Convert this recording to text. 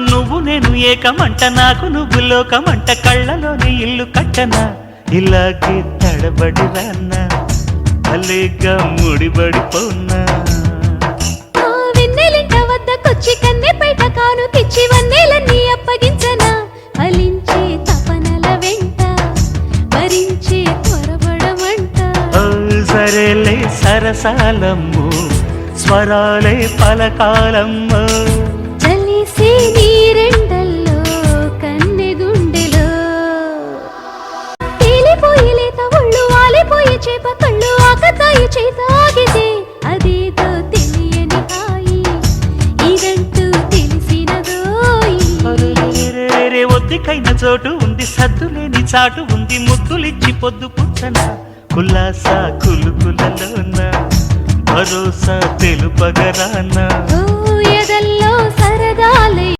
నువ్వు నేను ఏకమంట నాకు నువ్వు లోకమంట కళ్ళలోని ఇల్లు కట్టనా ఇలాగే తడబడి రాన్నా అలేగా ముడిబడిపోన్నా వెన్నెలింట వద్దకొచ్చి కన్నెపేట కానుకిచ్చి వన్నెలన్నీ అప్పగించనా ఫలించే తపనల వెంట భరించే త్వరపడమంట సరేలే సరసాలమ్ము స్వరాలే పలకాలమ్ము చలిసే నీరెండల్లో కన్నె గుండెలో తేలిపోయి లేత ఒళ్ళు వాలిపోయి చేప కళ్ళు ఆకతాయి చేత ఆగితే అదేదో తెలియని హాయి ఇదంటూ తెలిసినదోయి ఒద్దికైన చోటు ఉంది సద్దులేని చాటు ఉంది ముద్దులిచ్చి పొద్దు పుచ్చన కులాసా కులుకులలోన భరోసా తెలుపగరానా ఎదల్లో సరదాలే